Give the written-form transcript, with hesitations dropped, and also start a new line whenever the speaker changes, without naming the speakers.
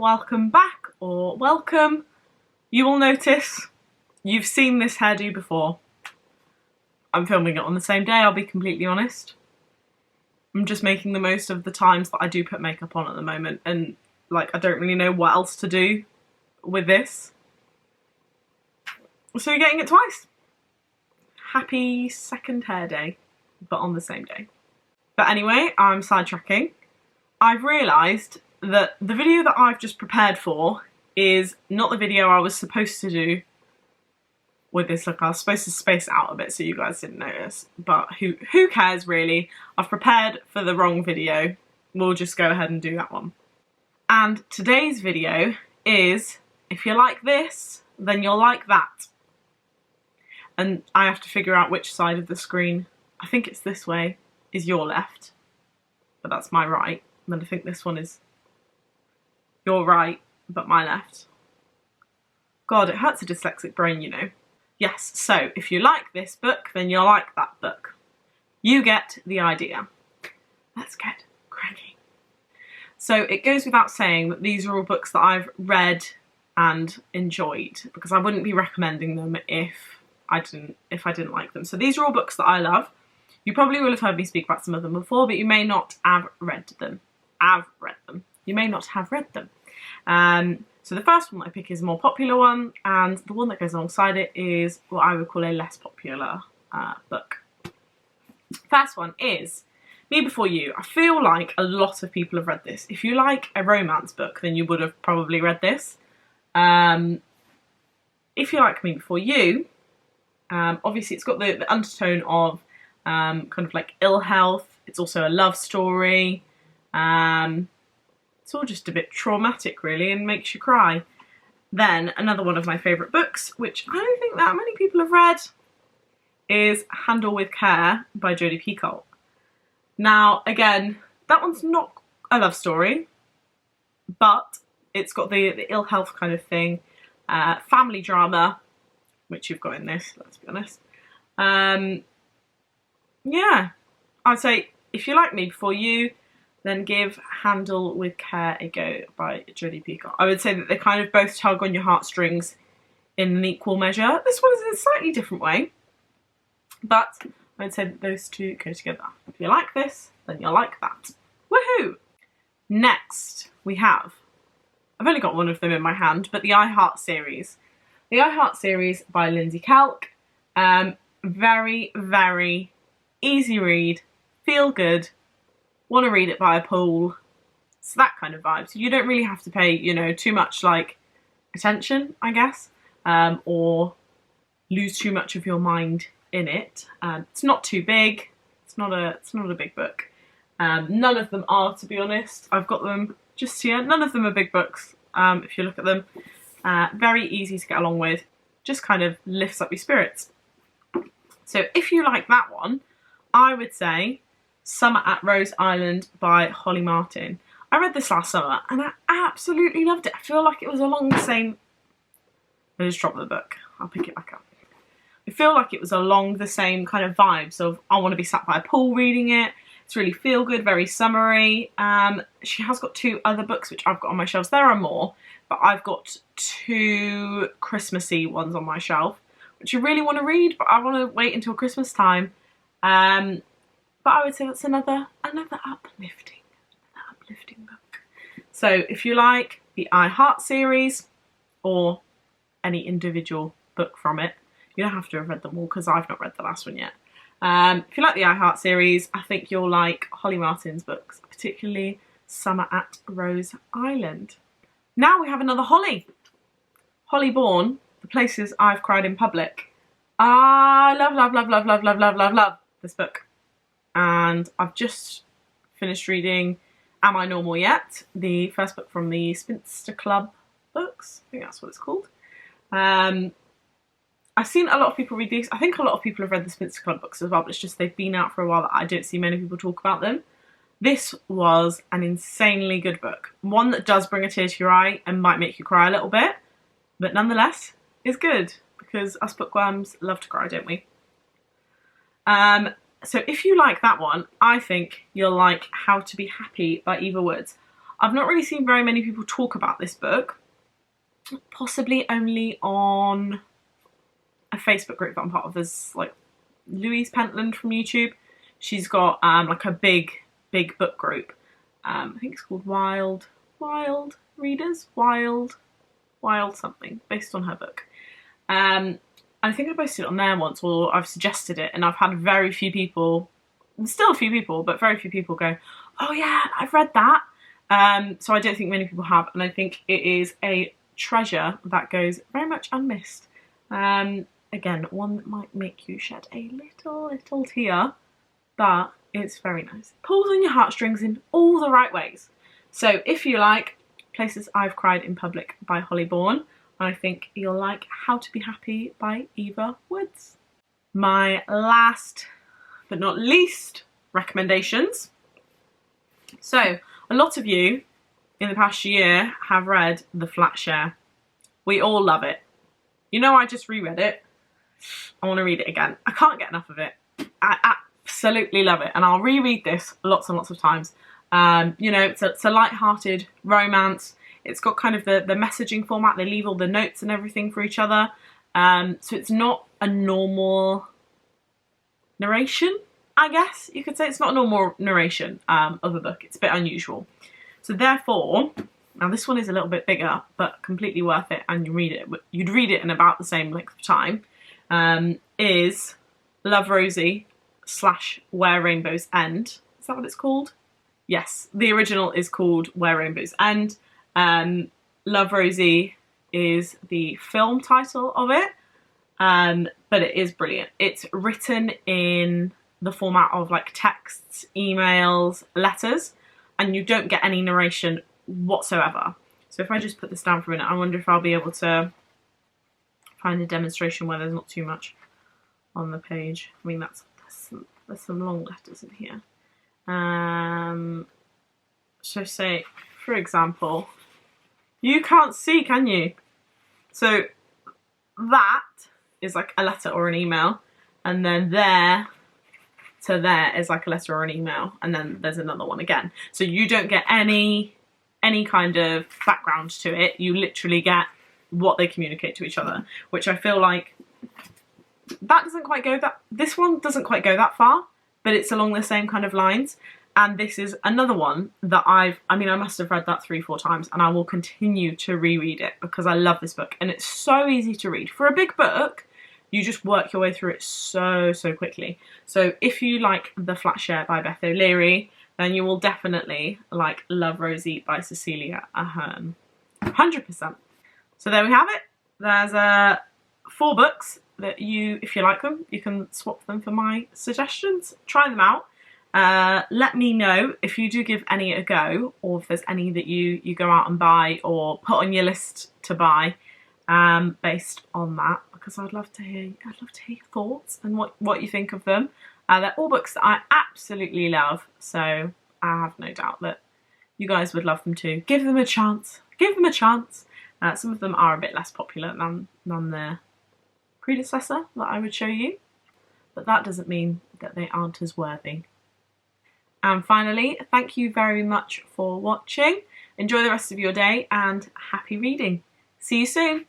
welcome back, or welcome. You will notice you've seen this hairdo before. I'm filming it on the same day, I'll be completely honest. I'm just making the most of the times that I do put makeup on at the moment, and like I don't really know what else to do with this. So you're getting it twice. Happy second hair day, but on the same day. But anyway, I'm sidetracking. I've realised that the video that I've just prepared for is not the video I was supposed to do with this look. I was supposed to space it out a bit so you guys didn't notice, but who cares really? I've prepared for the wrong video. We'll just go ahead and do that one. And today's video is, if you like this, then you'll like that. And I have to figure out which side of the screen, I think it's this way, is your left, but that's my right. And then I think this one is your right, but my left. God, it hurts a dyslexic brain, you know. Yes, so if you like this book, then you'll like that book. You get the idea. Let's get cracking. So it goes without saying that these are all books that I've read and enjoyed, because I wouldn't be recommending them if I didn't like them. So these are all books that I love. You probably will have heard me speak about some of them before, but you may not have read them. You may not have read them. So the first one I pick is a more popular one, and the one that goes alongside it is what I would call a less popular book. First one is Me Before You. I feel like a lot of people have read this. If you like a romance book, then you would have probably read this. If you like Me Before You, obviously it's got the undertone of kind of like ill health. It's also a love story. It's all just a bit traumatic really and makes you cry. Then another one of my favourite books, which I don't think that many people have read, is Handle with Care by Jodi Picoult. Now again, that one's not a love story, but it's got the ill health kind of thing, family drama, which you've got in this, let's be honest. Yeah, I'd say if you like Me Before You, then give Handle with Care a go by Jodi Picoult. I would say that they kind of both tug on your heartstrings in an equal measure. This one is in a slightly different way, but I'd say that those two go together. If you like this, then you'll like that. Woohoo! Next, we have, I've only got one of them in my hand, but the I Heart series. The I Heart series by Lindsay Kelk. Very, very easy read, feel good, want to read it by a pool. It's that kind of vibe. So you don't really have to pay, you know, too much like attention, I guess, or lose too much of your mind in it. It's not too big. It's not a big book. None of them are, to be honest. I've got them just here. None of them are big books. If you look at them, very easy to get along with. Just kind of lifts up your spirits. So if you like that one, I would say Summer at Rose Island by Holly Martin. I read this last summer and I absolutely loved it. I feel like it was along the same... I just dropped the book. I'll pick it back up. I feel like it was along the same kind of vibes of I want to be sat by a pool reading it. It's really feel good, very summery. She has got two other books which I've got on my shelves. There are more, but I've got two Christmassy ones on my shelf, which I really want to read, but I want to wait until Christmas time. But I would say that's another uplifting book. So if you like the I Heart series or any individual book from it, you don't have to have read them all because I've not read the last one yet. If you like the I Heart series, I think you'll like Holly Martin's books, particularly Summer at Rose Island. Now we have another Holly. Holly Bourne, The Places I've Cried in Public. I love this book. And I've just finished reading Am I Normal Yet? The first book from the Spinster Club books. I think that's what it's called. I've seen a lot of people read these. I think a lot of people have read the Spinster Club books as well, but it's just they've been out for a while that I don't see many people talk about them. This was an insanely good book. One that does bring a tear to your eye and might make you cry a little bit, but nonetheless is good, because us bookworms love to cry, don't we? So if you like that one, I think you'll like How to Be Happy by Eva Woods. I've not really seen very many people talk about this book, possibly only on a Facebook group that I'm part of. There's like Louise Pentland from YouTube. She's got like a big book group. I think it's called Wild Readers, Wild something, based on her book. I think I posted it on there once, or I've suggested it, and I've had very few people, still a few people, but very few people go, oh yeah, I've read that. So I don't think many people have, and I think it is a treasure that goes very much unmissed. Again, one that might make you shed a little tear, but it's very nice. It pulls on your heartstrings in all the right ways. So if you like Places I've Cried in Public by Holly Bourne, I think you'll like How to Be Happy by Eva Woods. My last but not least recommendations. So a lot of you in the past year have read The Flat Share. We all love it. You know, I just reread it. I want to read it again. I can't get enough of it. I absolutely love it, and I'll reread this lots and lots of times. You know, it's a light-hearted romance. It's got kind of the messaging format. They leave all the notes and everything for each other. So it's not a normal narration, I guess you could say. It's not a normal narration of a book. It's a bit unusual. So therefore, now this one is a little bit bigger, but completely worth it, and you'd read it in about the same length of time, is Love Rosie / Where Rainbows End. Is that what it's called? Yes, the original is called Where Rainbows End. Love Rosie is the film title of it, but it is brilliant. It's written in the format of like texts, emails, letters, and you don't get any narration whatsoever. So if I just put this down for a minute, I wonder if I'll be able to find a demonstration where there's not too much on the page. I mean, there's some long letters in here. So say, for example, you can't see, can you? So that is like a letter or an email, and then there to there is like a letter or an email, and then there's another one again. So you don't get any kind of background to it. You literally get what they communicate to each other, which I feel like this one doesn't quite go that far, but it's along the same kind of lines. And this is another one that I must have read that 3-4 times, and I will continue to reread it because I love this book, and it's so easy to read. For a big book, you just work your way through it so quickly. So if you like The Flat Share by Beth O'Leary, then you will definitely like Love Rosie by Cecilia Ahern. 100%. So there we have it. There's 4 books that if you like them, you can swap them for my suggestions. Try them out. Let me know if you do give any a go, or if there's any that you go out and buy or put on your list to buy based on that, because I'd love to hear your thoughts and what you think of them. They're all books that I absolutely love, so I have no doubt that you guys would love them too. Give them a chance. Give them a chance. Some of them are a bit less popular than the predecessor that I would show you, but that doesn't mean that they aren't as worthy. And finally, thank you very much for watching. Enjoy the rest of your day and happy reading. See you soon.